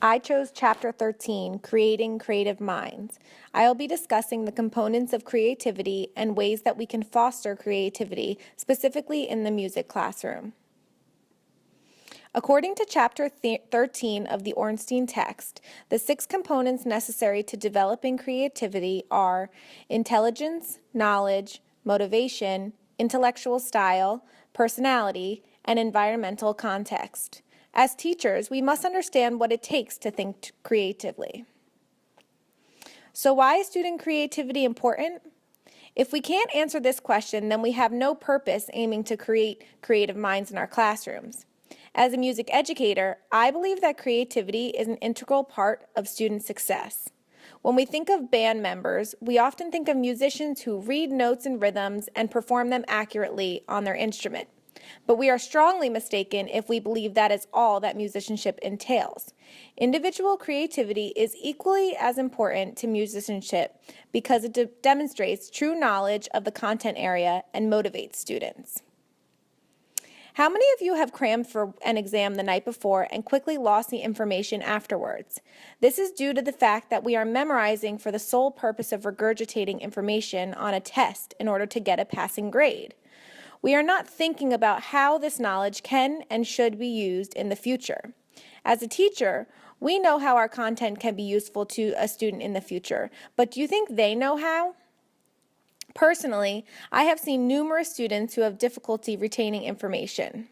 I chose Chapter 13, Creating Creative Minds. I'll be discussing the components of creativity and ways that we can foster creativity, specifically in the music classroom. According to Chapter 13 of the Ornstein text, the 6 components necessary to developing creativity are intelligence, knowledge, motivation, intellectual style, personality, and environmental context. As teachers, we must understand what it takes to think creatively. So why is student creativity important? If we can't answer this question, then we have no purpose aiming to create creative minds in our classrooms. As a music educator, I believe that creativity is an integral part of student success. When we think of band members, we often think of musicians who read notes and rhythms and perform them accurately on their instrument. But we are strongly mistaken if we believe that is all that musicianship entails. Individual creativity is equally as important to musicianship because it demonstrates true knowledge of the content area and motivates students. How many of you have crammed for an exam the night before and quickly lost the information afterwards? This is due to the fact that we are memorizing for the sole purpose of regurgitating information on a test in order to get a passing grade. We are not thinking about how this knowledge can and should be used in the future. As a teacher, we know how our content can be useful to a student in the future, but do you think they know how? Personally, I have seen numerous students who have difficulty retaining information.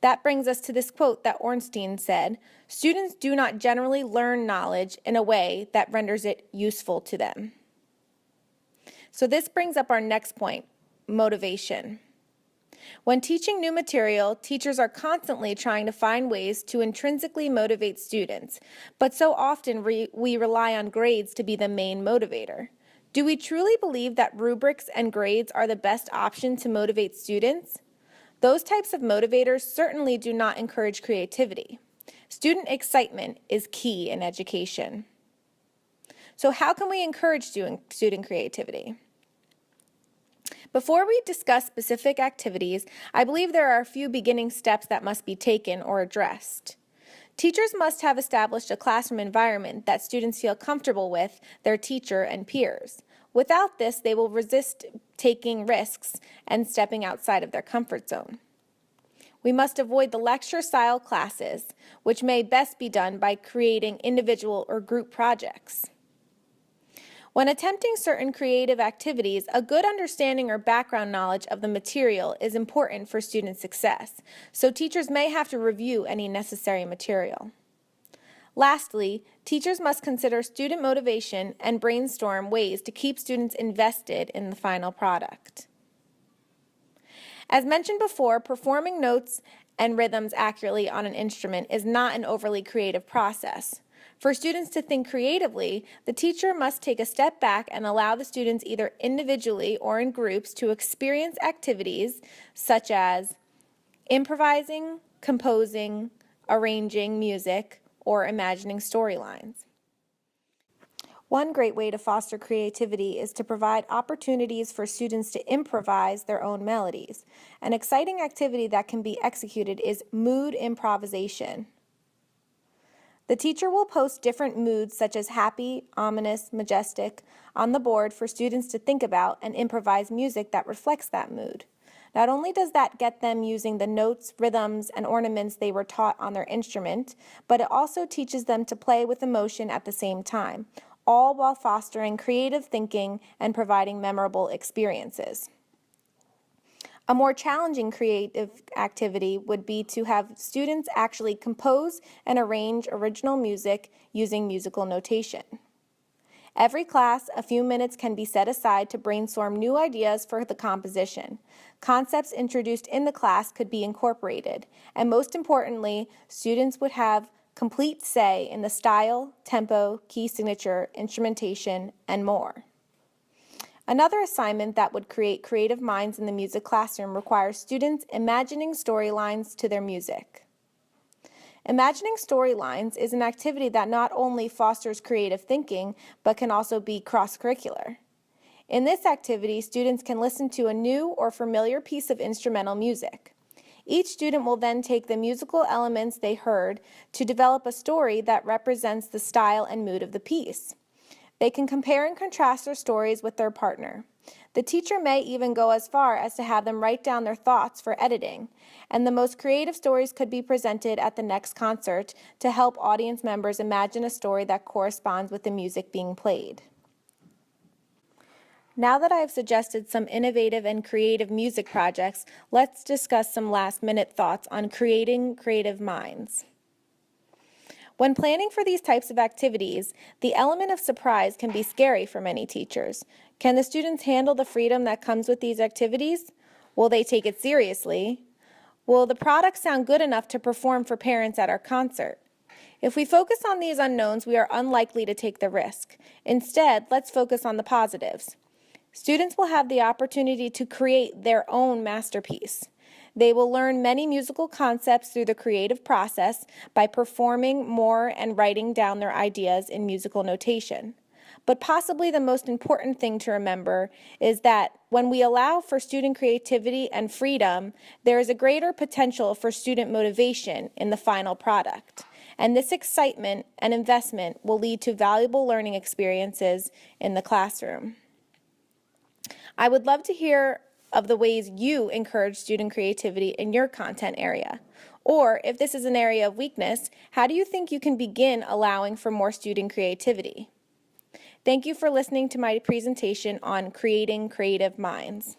That brings us to this quote that Ornstein said, "Students do not generally learn knowledge in a way that renders it useful to them." So this brings up our next point, motivation. When teaching new material, teachers are constantly trying to find ways to intrinsically motivate students, but so often we rely on grades to be the main motivator. Do we truly believe that rubrics and grades are the best option to motivate students? Those types of motivators certainly do not encourage creativity. Student excitement is key in education. So how can we encourage student creativity? Before we discuss specific activities, I believe there are a few beginning steps that must be taken or addressed. Teachers must have established a classroom environment that students feel comfortable with their teacher and peers. Without this, they will resist taking risks and stepping outside of their comfort zone. We must avoid the lecture-style classes, which may best be done by creating individual or group projects. When attempting certain creative activities, a good understanding or background knowledge of the material is important for student success, so teachers may have to review any necessary material. Lastly, teachers must consider student motivation and brainstorm ways to keep students invested in the final product. As mentioned before, performing notes and rhythms accurately on an instrument is not an overly creative process. For students to think creatively, the teacher must take a step back and allow the students either individually or in groups to experience activities such as improvising, composing, arranging music, or imagining storylines. One great way to foster creativity is to provide opportunities for students to improvise their own melodies. An exciting activity that can be executed is mood improvisation. The teacher will post different moods such as happy, ominous, majestic on the board for students to think about and improvise music that reflects that mood. Not only does that get them using the notes, rhythms, and ornaments they were taught on their instrument, but it also teaches them to play with emotion at the same time, all while fostering creative thinking and providing memorable experiences. A more challenging creative activity would be to have students actually compose and arrange original music using musical notation. Every class, a few minutes can be set aside to brainstorm new ideas for the composition. Concepts introduced in the class could be incorporated, and most importantly, students would have complete say in the style, tempo, key signature, instrumentation, and more. Another assignment that would create creative minds in the music classroom requires students imagining storylines to their music. Imagining storylines is an activity that not only fosters creative thinking, but can also be cross-curricular. In this activity, students can listen to a new or familiar piece of instrumental music. Each student will then take the musical elements they heard to develop a story that represents the style and mood of the piece. They can compare and contrast their stories with their partner. The teacher may even go as far as to have them write down their thoughts for editing, and the most creative stories could be presented at the next concert to help audience members imagine a story that corresponds with the music being played. Now that I have suggested some innovative and creative music projects, let's discuss some last-minute thoughts on creating creative minds. When planning for these types of activities, the element of surprise can be scary for many teachers. Can the students handle the freedom that comes with these activities? Will they take it seriously? Will the product sound good enough to perform for parents at our concert? If we focus on these unknowns, we are unlikely to take the risk. Instead, let's focus on the positives. Students will have the opportunity to create their own masterpiece. They will learn many musical concepts through the creative process by performing more and writing down their ideas in musical notation. But possibly the most important thing to remember is that when we allow for student creativity and freedom, there is a greater potential for student motivation in the final product. And this excitement and investment will lead to valuable learning experiences in the classroom. I would love to hear of the ways you encourage student creativity in your content area. Or if this is an area of weakness, how do you think you can begin allowing for more student creativity? Thank you for listening to my presentation on creating creative minds.